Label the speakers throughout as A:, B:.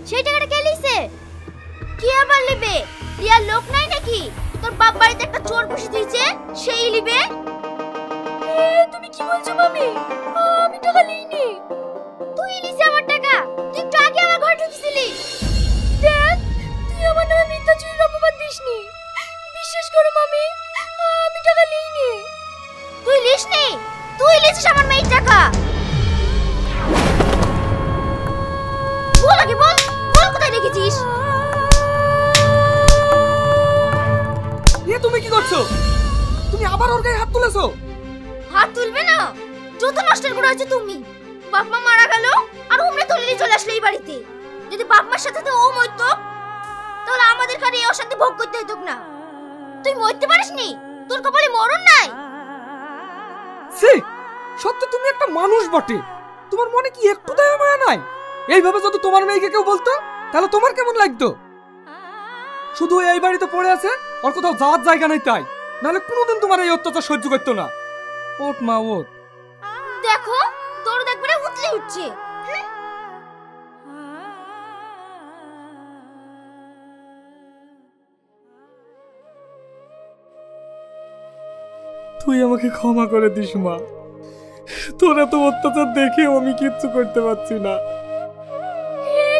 A: সেই টাকাটা কে লিছে? কি আবার লিবে? রিয়ার লোক নাই নাকি? তোর বাপ বাড়িতে একটা চোর বসে দিয়েছে, সেই লিবে। তুমি কি বলছো মামি? আমি টাকা লিইনি। তুই লিছে আমার টাকা। তুই একটু আগে আমার ঘরে ঢুকছিলি। দেখ, তুই আমার নামে মিথ্যা চুরির অপবাদ দিসনি। বিশ্বাস করো মামি, আমি টাকা লিইনি। তুই লিসনি? তুই লিছিস আমার মেয়ের টাকা। বল আগে বল, বল কোথায় রেখেছিস?
B: তুমি কি করছো? তুমি আবার ওর গায়ে হাত তুলেছো?
A: হাত তুলবে না? যত নষ্টের গোড়া হচ্ছে তুমি। বাপ মা মারা গেল আর উমরে তলিয়ে চলে আসলে এই বাড়িতে। যদি বাপ মার সাথে তো ও মরতো, তাহলে আমাদের কারে এই অশান্তি ভোগ করতে হতো না। তুই মরতে পারিসনি? তোর কপালে মরণ নাই?
B: সে সত্যি তুমি একটা মানুষ বটে। তোমার মনে কি একটু দয়া মায়া নাই? এইভাবে যদি তোমার মেয়েকে কেউ বলতো, তাহলে তোমার কেমন লাগতো? শুধু এই বাড়িতে পড়ে আছে, আর কোথাও যাওয়ার জায়গা নেই তাই। নাহলে কোনোদিন তোমার এই অত্যাচার সহ্য করতো না। ওঠ মা ওঠ।
A: দেখো, তোর দেখবারে উতলে উঠছে।
B: তুই আমাকে ক্ষমা করে দিস মা। তোর এত অত্যাচার দেখে আমি কিচ্ছু করতে পারছি না।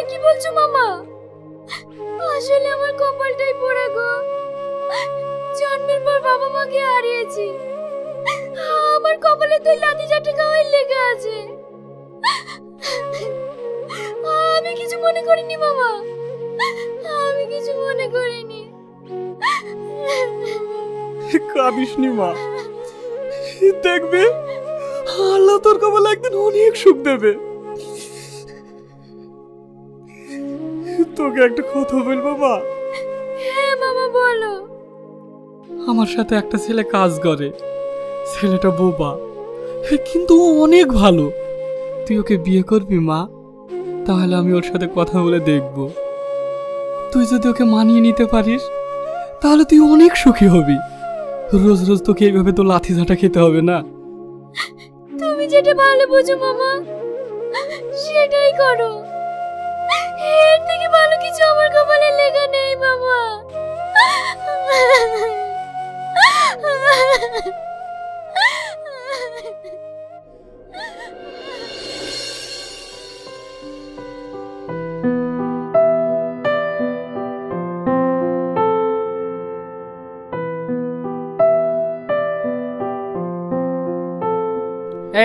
A: কি বলছো মামা? আসলে আমার কপালটাই পোড়া গো। জন্মের পর বাবা মাকে হারিয়েছি। আমার কপালে তুই লাঠি চাটি খাওয়াই লেগে আছে। আমি কিছু মনে করিনি মামা, আমি কিছু মনে করিনি।
B: কাঁদিস নি মা, দেখবে আল্লাহ তোর কপালে একদিন অনেক সুখ দেবে। তোকে একটা কথা বলবো মা?
A: হ্যাঁ মামা বলো।
B: আমার সাথে একটা ছেলে কাজ করে। ছেলেটা বোবা, কিন্তু ও অনেক ভালো। তুই ওকে বিয়ে করবি মা? তাহলে আমি ওর সাথে কথা বলে দেখব। তুই যদি ওকে মানিয়ে নিতে পারিস, তাহলে তুই অনেক সুখী হবি। রোজ রোজ তোকে এইভাবে তো লাথি ঝাঁটা খেতে হবে না।
A: তুমি যেটা ভালো বোঝো মামা, সেটাই করো। এর থেকে ভালো কিছু আমার কপালে লেখা নেই মামা।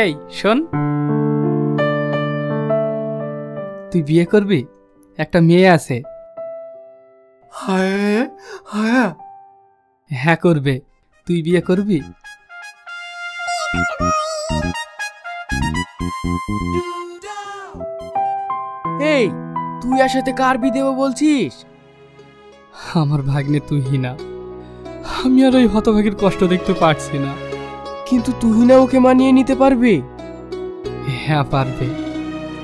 B: এই শোন, তুই বিয়ে করবি? একটা মেয়ে আছে। হ্যাঁ করবে। তুই বিয়ে করবি?
C: এই, তুই আর সাথে কার বিয়ে দেবো বলছিস?
B: আমার ভাগ্নে তুই না। আমি আর ওই হতভাগীর কষ্ট দেখতে পারছি না।
C: কিন্তু তুই না ওকে মানিয়ে নিতে পারবি?
B: হ্যাঁ পারবে।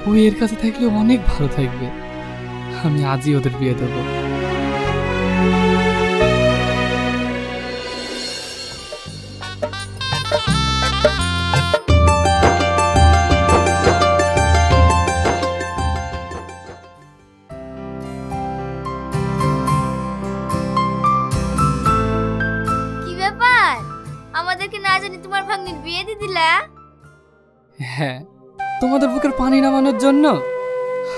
B: ও এর কাছে থাকলে অনেক ভালো থাকবে। আমি আজই ওদের বিয়ে দেব।
A: কি ব্যাপার? আমাদেরকে না জানি তোমার ভাগ্নির বিয়ে দিয়ে দিলা?
B: হ্যাঁ, তোমাদের বুকের পানি নামানোর জন্য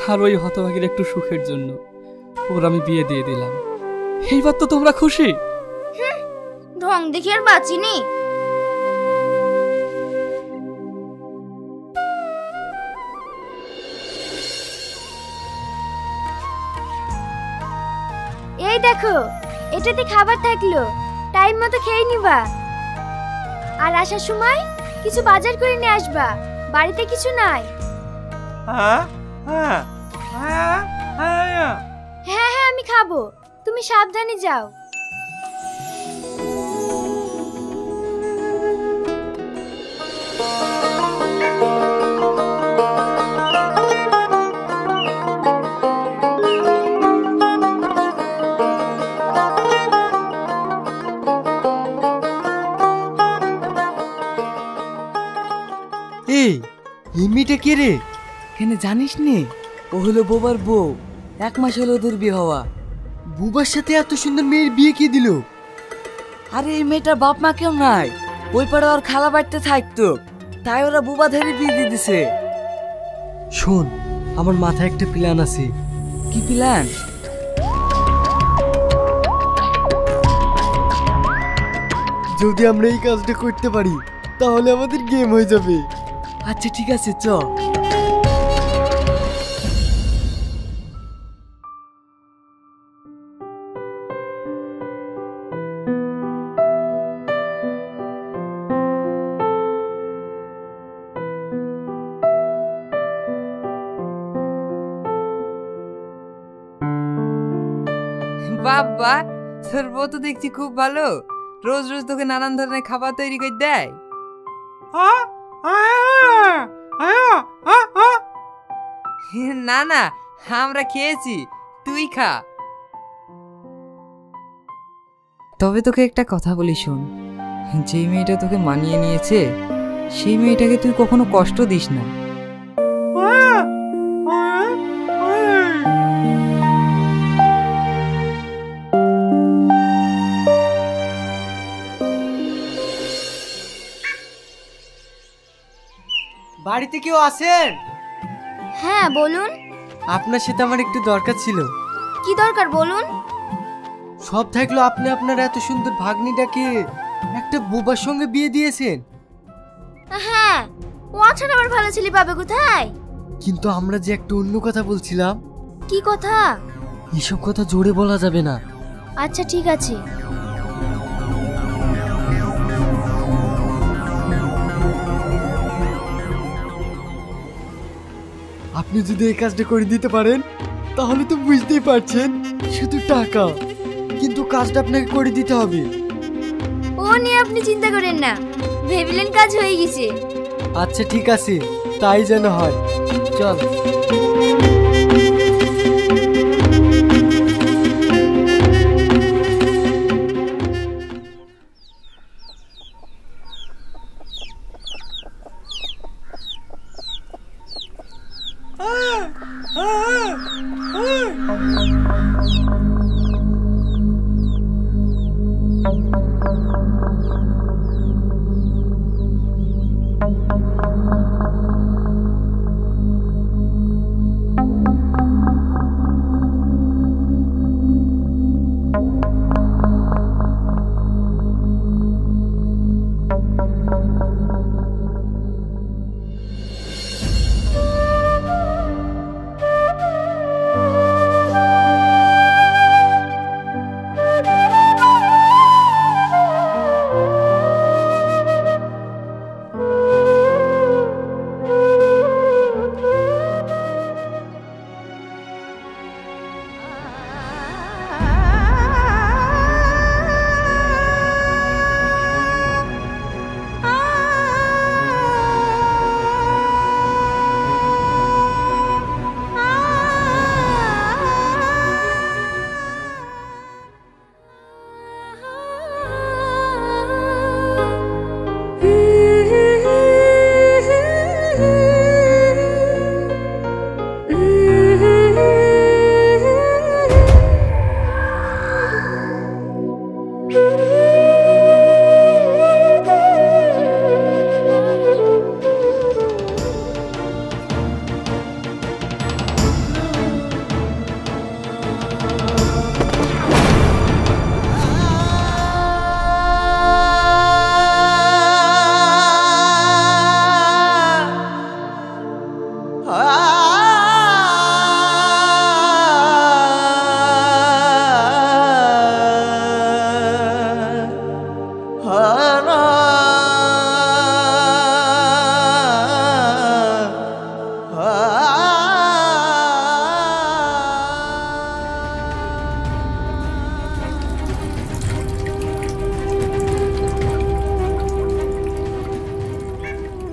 B: আর ওই হতভাগীর একটু সুখের জন্য ওর আমি বিয়ে দিয়ে দিলাম। এইবার তো তোমরা খুশি?
A: ঢং দেখি আর বাঁচিনি। এই দেখো, এটাতে খাবার থাকলো, টাইম মতো খেয়ে নিবা। আর আসার সময় কিছু বাজার করে নিয়ে আসবা, বাড়িতে কিছু নাই। হ্যাঁ হ্যাঁ আমি খাবো, তুমি সাবধানে যাও।
C: এই মেয়েটা কে রে?
B: কেন জানিস নে?
C: ও হলো বোবার বউ। 1 মাস হলো ওদের বিয়ে হওয়া।
D: বুবার সাথে এত সুন্দর মেয়ের বিয়ে কি দিল?
C: আরে এই মেয়েটার বাপ মা কেউ নাই, ওই পাড়ে ওর খালা বাড়িতে থাকতো, তাই ওরা বুবা ধরে বিয়ে দিয়ে দিছে।
D: শোন, আমার মাথায় একটা প্ল্যান আছে।
C: কি প্ল্যান?
D: যদি আমরা এই কাজটা করতে পারি তাহলে আমাদের গেম হয়ে যাবে।
C: আচ্ছা ঠিক আছে, চ।
E: বাবা, তোর বউ তো দেখছি খুব ভালো, রোজ রোজ তোকে নানান ধরনের খাবার তৈরি করে দেয়। না না, আমরা খেয়েছি, তুই খা। তবে তোকে একটা কথা বলি শোন, যে মেয়েটা তোকে মানিয়ে নিয়েছে সেই মেয়েটাকে তুই কখনো কষ্ট দিস না।
D: বাড়িতে কেউ আছেন?
A: হ্যাঁ বলুন।
D: আপনার সাথে আমার একটু দরকার ছিল।
A: কি দরকার বলুন।
D: সব থাকলো আপনি আপনার এত সুন্দর ভাগ্নিটাকে একটা বোবার সঙ্গে বিয়ে দিয়েছেন।
A: হ্যাঁ, ও ছাড়া আবার ভালো ছেলে পাবে কোথায়?
D: কিন্তু আমরা যে একটা অন্য কথা বলছিলাম।
A: কি কথা?
D: এসব কথা জোরে বলা যাবে না।
A: আচ্ছা ঠিক আছে।
D: আপনি যদি এই কাজটা করে দিতে পারেন তাহলে তো বুঝতেই পারছেন, শুধু টাকা, কিন্তু কাজটা আপনাকে করে দিতে হবে।
A: ও নিয়ে আপনি চিন্তা করেন না, ভেবেলেন কাজ হয়ে গেছে।
D: আচ্ছা ঠিক আছে, তাই যেন হয়। চল।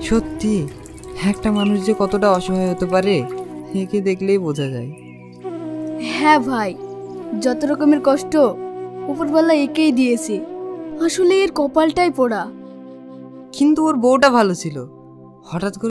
E: সত্যি একটা মানুষ যে কতটা অসহায় হতে পারে একে দেখলেই বোঝা যায়।
F: হ্যাঁ ভাই, যত রকমের কষ্ট উপরওয়ালা একেই দিয়েছে, আসলে এর কপালটাই পোড়া।
E: কিন্তু ওর বউটা ভালো ছিল, হঠাৎ করে